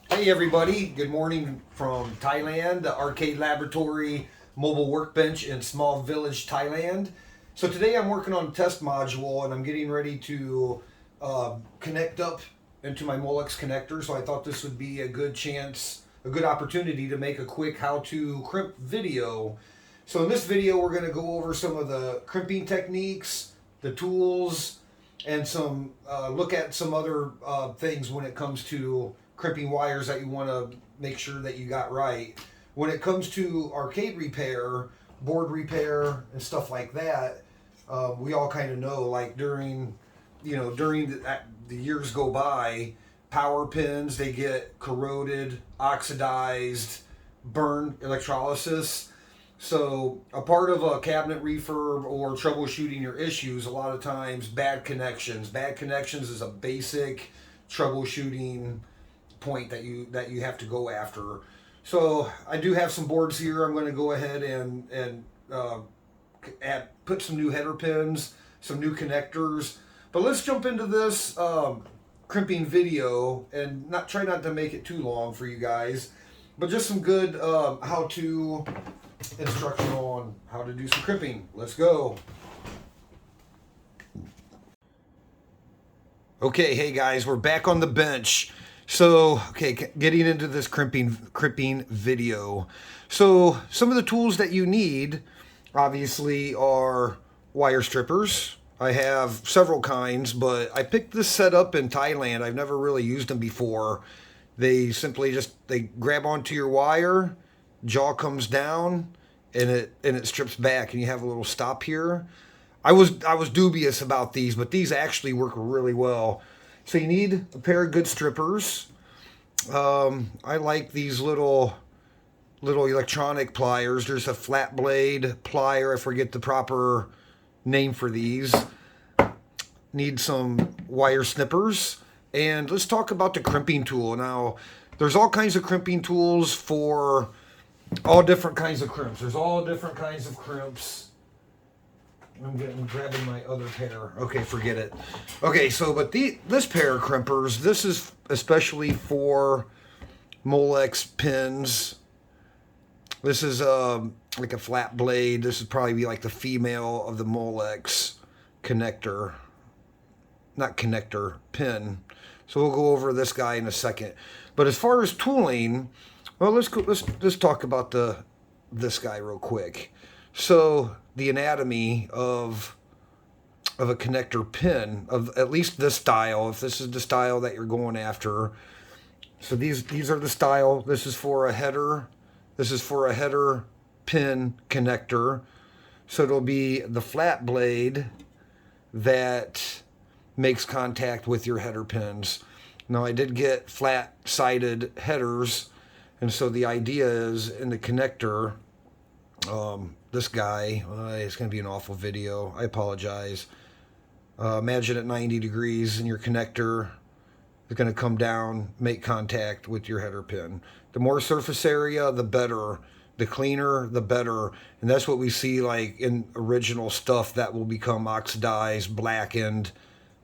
Hey everybody, good morning from Thailand, the Arcade Laboratory mobile workbench in small village, Thailand. So today I'm working on a test module and I'm getting ready to connect up into my Molex connector. So I thought this would be a good chance, a good opportunity to make a quick how to crimp video. So in this video we're going to go over some of the crimping techniques, the tools, and some look at some other things when it comes to crimping wires that you want to make sure that you got right. When it comes to arcade repair, board repair, and stuff like that, we all kind of know, like during the years go by, power pins, they get corroded, oxidized, burn electrolysis. So a part of a cabinet refurb or troubleshooting your issues, a lot of times bad connections. Bad connections is a basic troubleshooting point that you have to go after. So I do have some boards here. I'm going to go ahead and put some new header pins, some new connectors. But let's jump into this crimping video and try not to make it too long for you guys, but just some good how-to instruction on how to do some crimping. Let's go. Okay, hey guys, we're back on the bench. So, okay, getting into this crimping video. So, some of the tools that you need, obviously, are wire strippers. I have several kinds, but I picked this set up in Thailand. I've never really used them before. They simply they grab onto your wire, jaw comes down, and it strips back, and you have a little stop here. I was dubious about these, but these actually work really well. So you need a pair of good strippers. I like these little electronic pliers. There's a flat blade plier. I forget the proper name for these. Need some wire snippers. And let's talk about the crimping tool. Now, there's all kinds of crimping tools for all different kinds of crimps. There's all different kinds of crimps. I'm grabbing my other pair. Okay, forget it. Okay, so but this pair of crimpers, this is especially for Molex pins. This is like a flat blade. This would probably be like the female of the Molex connector. Not connector, pin. So we'll go over this guy in a second. But as far as tooling, well, let's talk about this guy real quick. So the anatomy of a connector pin, of at least this style, if this is the style that you're going after. So these are the style. This is for a header. This is for a header pin connector. So it'll be the flat blade that makes contact with your header pins. Now I did get flat-sided headers, and so the idea is in the connector, this guy, it's going to be an awful video. I apologize. Imagine at 90 degrees and your connector is going to come down, make contact with your header pin. The more surface area, the better. The cleaner, the better. And that's what we see like in original stuff that will become oxidized, blackened,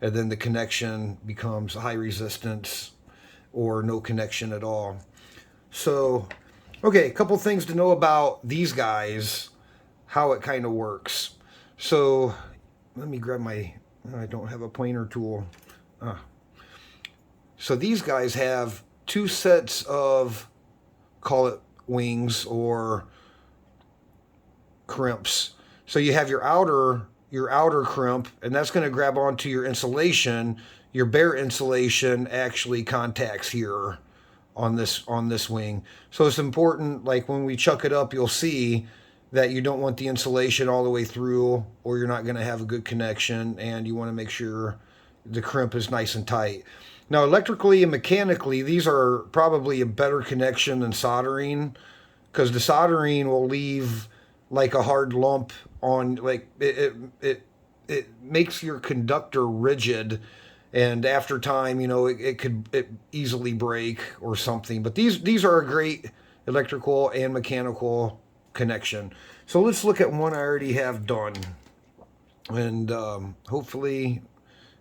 and then the connection becomes high resistance or no connection at all. So, okay, a couple things to know about these guys, how it kind of works. So let me grab I don't have a pointer tool. So these guys have two sets of, call it wings or crimps. So you have your outer crimp, and that's going to grab onto your insulation. Your bare insulation actually contacts here on this wing. So it's important, like when we chuck it up, you'll see that you don't want the insulation all the way through, or you're not going to have a good connection, and you want to make sure the crimp is nice and tight. Now, electrically and mechanically, these are probably a better connection than soldering, because the soldering will leave like a hard lump on, like it makes your conductor rigid, and after time, it could easily break or something. But these are a great electrical and mechanical connection. So let's look at one I already have done, and hopefully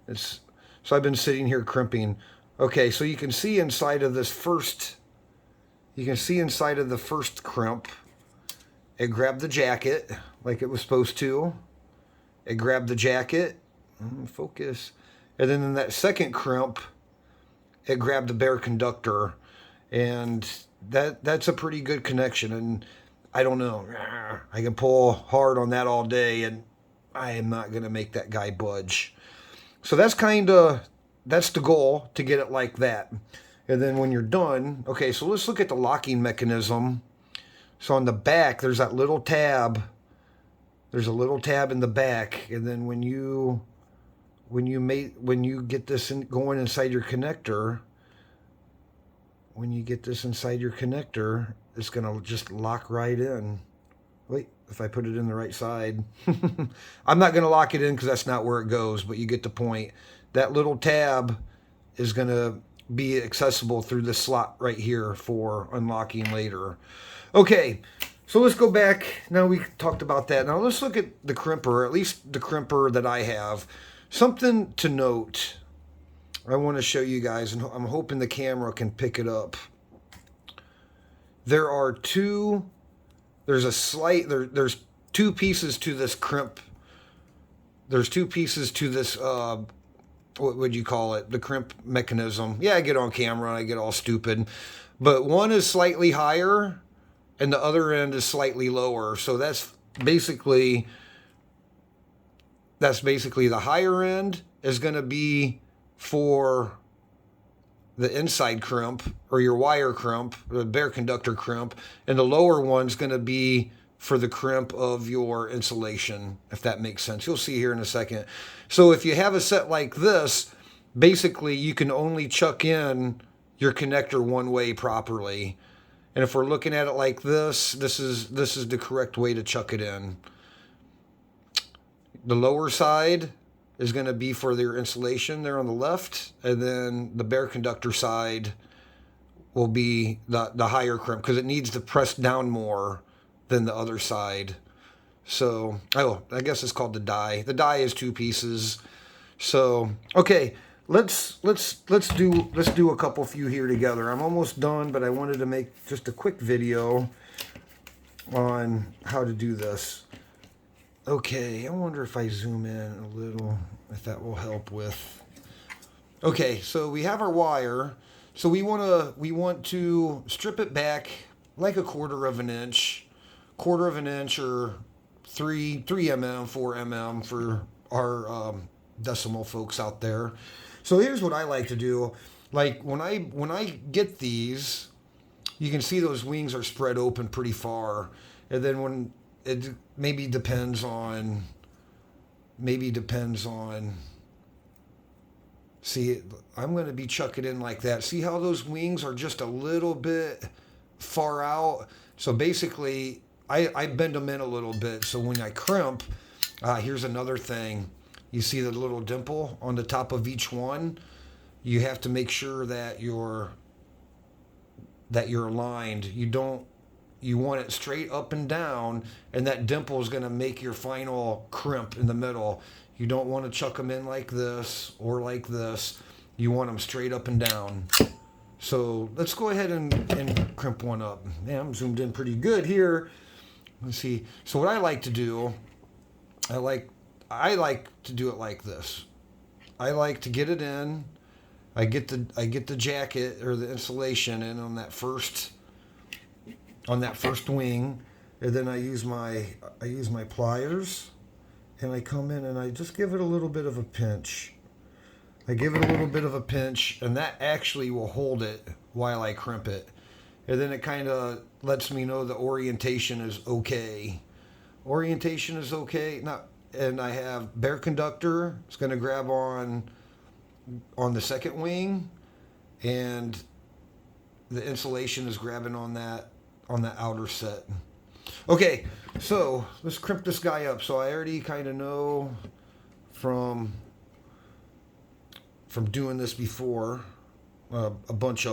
it's. So I've been sitting here crimping. Okay, so you can see inside of this first, you can see inside of the first crimp, it grabbed the jacket like it was supposed to. It grabbed the jacket, focus. And then in that second crimp, it grabbed the bare conductor. And that's a pretty good connection. And I don't know, I can pull hard on that all day and I am not going to make that guy budge. So that's that's the goal, to get it like that. And then when you're done, okay, so let's look at the locking mechanism. So on the back, there's that little tab. There's a little tab in the back. And then when you get this going inside your connector, it's going to just lock right in. Wait, if I put it in the right side. I'm not going to lock it in because that's not where it goes, but you get the point. That little tab is going to be accessible through this slot right here for unlocking later. Okay, so let's go back. Now we talked about that. Now let's look at the crimper, at least the crimper that I have. Something to note, I want to show you guys, and I'm hoping the camera can pick it up. There's two pieces to this crimp. There's two pieces to this, what would you call it? The crimp mechanism. Yeah, I get on camera and I get all stupid. But one is slightly higher and the other end is slightly lower. So that's basically the higher end is going to be for the inside crimp or your wire crimp, the bare conductor crimp, and the lower one's going to be for the crimp of your insulation, if that makes sense. You'll see here in a second. So if you have a set like this, basically you can only chuck in your connector one way properly. And if we're looking at it like this, this is the correct way to chuck it in. The lower side is going to be for their insulation there on the left, and then the bare conductor side will be the higher crimp because it needs to press down more than the other side. So, I guess it's called the die. The die is two pieces. So, okay, let's do a couple few here together. I'm almost done, but I wanted to make just a quick video on how to do this. Okay, I wonder if I zoom in a little, if that will help with. Okay, so we have our wire. So we want to strip it back like a quarter of an inch or 3 mm, 4 mm for our decimal folks out there. So here's what I like to do. Like when I get these, you can see those wings are spread open pretty far, and then when it maybe depends on. See, I'm going to be chucking in like that. See how those wings are just a little bit far out? So basically, I bend them in a little bit. So when I crimp, here's another thing. You see the little dimple on the top of each one? You have to make sure that you're aligned. You want it straight up and down, and that dimple is going to make your final crimp in the middle. You don't want to chuck them in like this or like this. You want them straight up and down. So let's go ahead and crimp one up. Yeah, I'm zoomed in pretty good here. Let's see. So what I like to do, I like to do it like this. I like to get it in. I get the jacket or the insulation in on that first wing, and then I use my pliers, and I come in and I just give it a little bit of a pinch. And that actually will hold it while I crimp it. And then it kind of lets me know the orientation is okay. Now, and I have bare conductor. It's going to grab on the second wing, and the insulation is grabbing on that outer set. Okay, so let's crimp this guy up. So I already kind of know from doing this before, a bunch,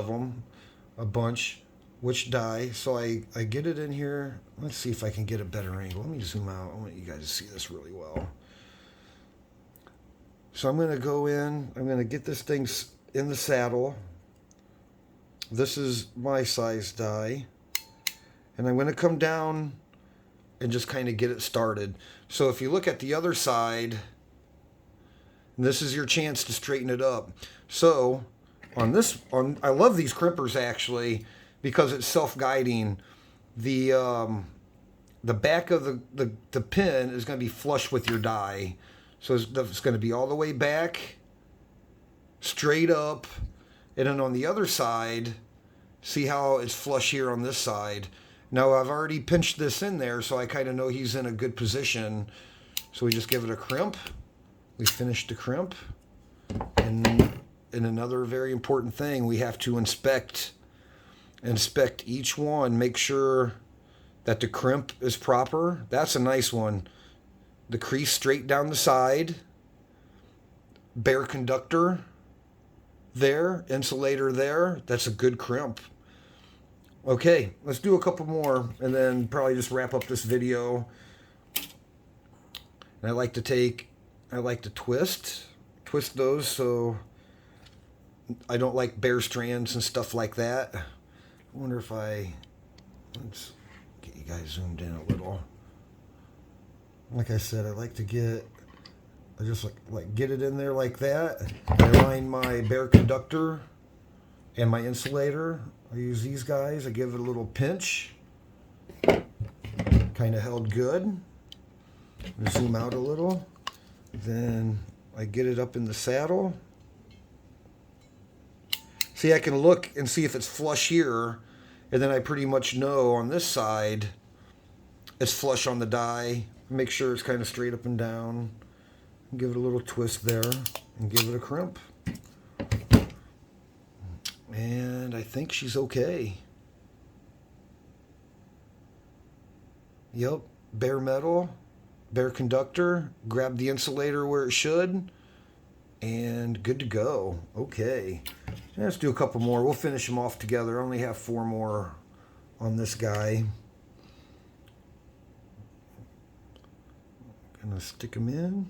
which die. So I get it in here. Let's see if I can get a better angle. Let me zoom out. I want you guys to see this really well. So I'm going to go in. I'm going to get this thing in the saddle. This is my size die. And I'm going to come down and just kind of get it started. So if you look at the other side, this is your chance to straighten it up. So I love these crimpers actually because it's self-guiding. The back of the pin is going to be flush with your die. So it's going to be all the way back, straight up, and then on the other side, see how it's flush here on this side. Now I've already pinched this in there, so I kind of know he's in a good position. So we just give it a crimp. We finish the crimp. And another very important thing, we have to inspect each one, make sure that the crimp is proper. That's a nice one. The crease straight down the side. Bare conductor there, insulator there. That's a good crimp. Okay, let's do a couple more and then probably just wrap up this video. And I like to twist those so I don't like bare strands and stuff like that. I wonder if let's get you guys zoomed in a little. Like I said, I just like get it in there like that. I line my bare conductor and my insulator. I use these guys. I give it a little pinch. Kind of held good. Zoom out a little. Then I get it up in the saddle. See, I can look and see if it's flush here, and then I pretty much know on this side it's flush on the die. Make sure it's kind of straight up and down. Give it a little twist there and give it a crimp. And I think she's okay. Yep, bare metal, bare conductor, grab the insulator where it should, and good to go. Okay, let's do a couple more. We'll finish them off together. I only have 4 more on this guy. Gonna stick them in.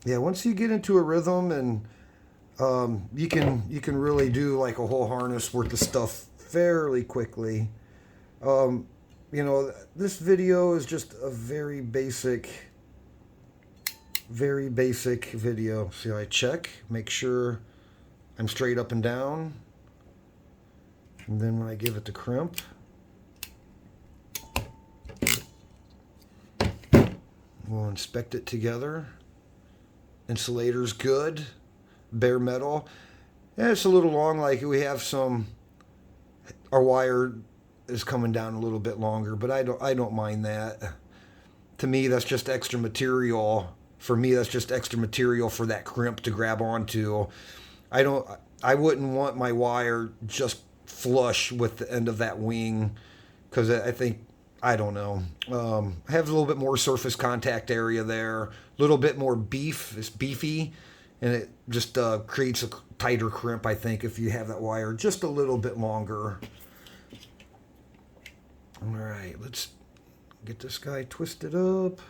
Yeah, once you get into a rhythm and you can really do like a whole harness worth of stuff fairly quickly. You know, this video is just a very basic video. See, I check, make sure I'm straight up and down, and then when I give it the crimp, we'll inspect it together. Insulator's good. Bare metal. Yeah, it's a little long, like we have our wire is coming down a little bit longer, but I don't mind that. To me, that's just extra material. For me, that's just extra material for that crimp to grab onto. I wouldn't want my wire just flush with the end of that wing, because I don't know. Have a little bit more surface contact area there. A little bit more beef. It's beefy. And it just creates a tighter crimp, I think, if you have that wire just a little bit longer. All right, let's get this guy twisted up.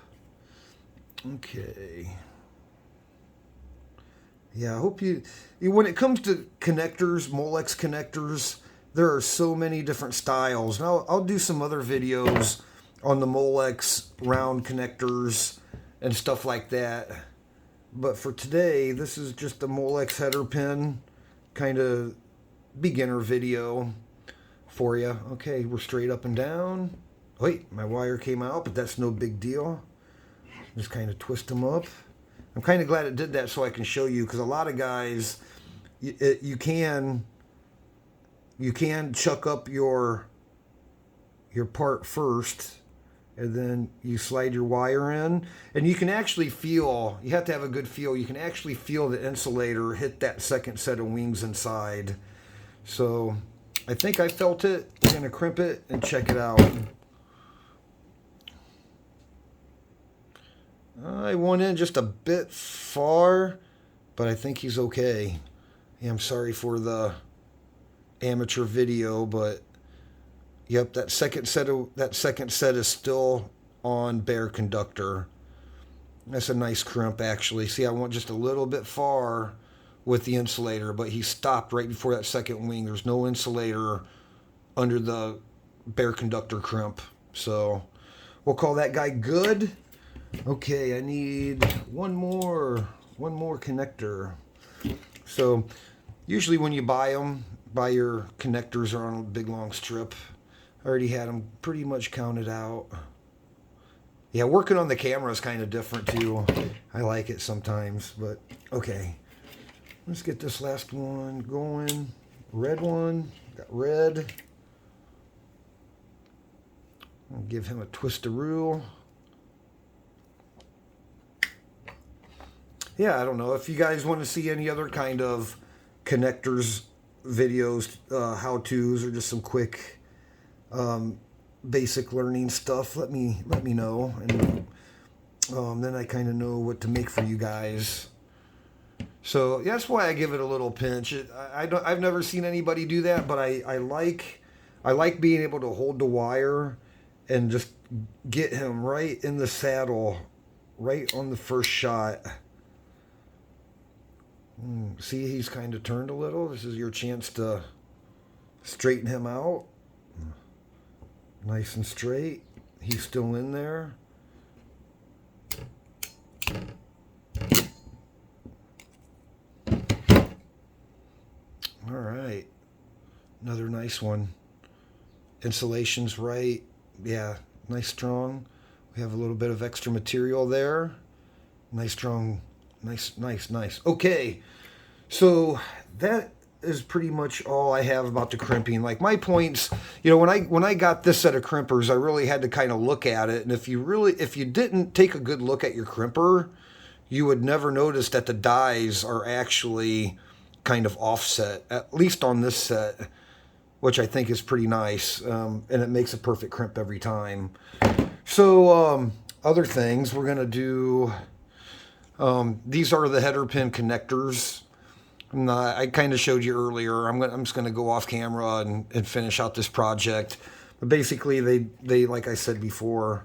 Okay. Yeah, I hope when it comes to connectors, Molex connectors, there are so many different styles. Now, I'll do some other videos on the Molex round connectors and stuff like that. But for today, this is just a Molex header pin kind of beginner video for you. Okay, we're straight up and down. Wait, my wire came out, but that's no big deal. Just kind of twist them up. I'm kind of glad it did that so I can show you, because a lot of guys, you can chuck up your part first, and then you slide your wire in, and you can actually feel, you have to have a good feel, you can actually feel the insulator hit that second set of wings inside. So I think I felt it. We're going to crimp it and check it out. I went in just a bit far, but I think he's okay. Yeah, I'm sorry for the amateur video, but yep, that second set is still on bare conductor. That's a nice crimp, actually. See, I went just a little bit far with the insulator, but he stopped right before that second wing. There's no insulator under the bare conductor crimp. So we'll call that guy good. Okay, I need one more connector. So usually when you buy them, buy your connectors are on a big long strip. I already had them pretty much counted out. Yeah, working on the camera is kind of different too. I like it sometimes, but okay. Let's get this last one going. Red one, got red. I'll give him a twist-a-roo. Yeah, I don't know. If you guys want to see any other kind of connectors videos, how-tos, or just some quick basic learning stuff, let me know, and then I kind of know what to make for you guys. So that's why I give it a little pinch. I've never seen anybody do that, but I like being able to hold the wire and just get him right in the saddle, right on the first shot. See, he's kind of turned a little. This is your chance to straighten him out. Nice and straight. He's still in there. All right. Another nice one. Insulation's right. Yeah, nice strong. We have a little bit of extra material there. Nice strong. Nice. Okay. So that is pretty much all I have about the crimping. Like my points, you know, when I got this set of crimpers, I really had to kind of look at it. And if you didn't take a good look at your crimper, you would never notice that the dies are actually kind of offset, at least on this set, which I think is pretty nice. And it makes a perfect crimp every time. So other things we're gonna do. These are the header pin connectors. I kind of showed you earlier. I'm just going to go off camera and finish out this project. But basically, they like I said before,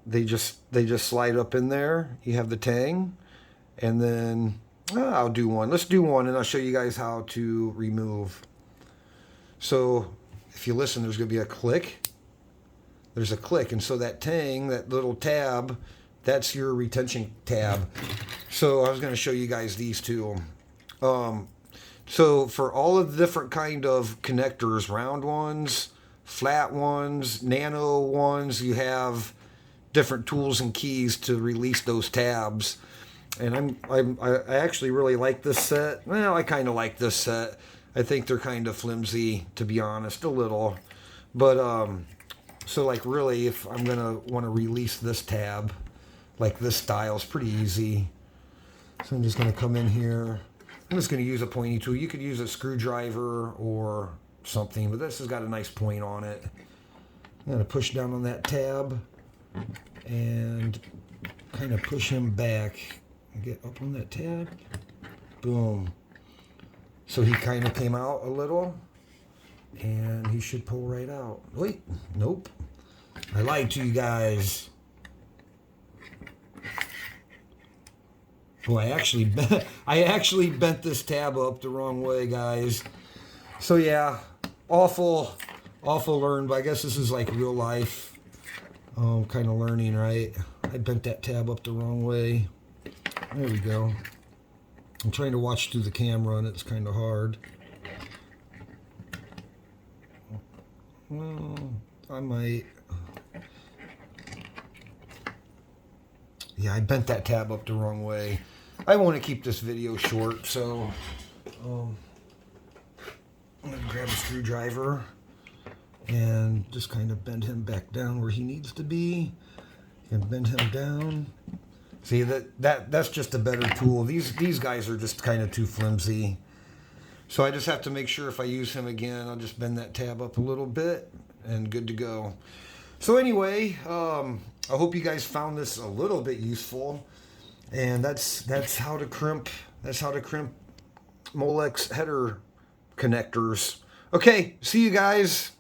they just slide up in there. You have the tang, and then I'll do one. Let's do one, and I'll show you guys how to remove. So if you listen, there's going to be a click. There's a click, and so that tang, that little tab, that's your retention tab. So I was going to show you guys these two. So for all of the different kind of connectors, round ones, flat ones, nano ones, you have different tools and keys to release those tabs. And I actually really like this set. Well, I kind of like this set. I think they're kind of flimsy, to be honest, a little. But so like really, if I'm gonna want to release this tab, like this style is pretty easy. So I'm just gonna come in here. I'm just going to use a pointy tool. You could use a screwdriver or something, but this has got a nice point on it. I'm going to push down on that tab and kind of push him back. Get up on that tab. Boom. So he kind of came out a little, and he should pull right out. Wait, nope. I lied to you guys. Oh, I actually bent this tab up the wrong way, guys. So yeah, awful learn, but I guess this is like real life kind of learning, right? I bent that tab up the wrong way. There we go. I'm trying to watch through the camera, and it's kind of hard. Well, I might. Yeah, I bent that tab up the wrong way. I want to keep this video short, so I'm going to grab a screwdriver and just kind of bend him back down where he needs to be, and bend him down. See, that's just a better tool. These guys are just kind of too flimsy. So I just have to make sure if I use him again, I'll just bend that tab up a little bit and good to go. So anyway, I hope you guys found this a little bit useful. And that's how to crimp. That's how to crimp Molex header connectors. Okay, see you guys.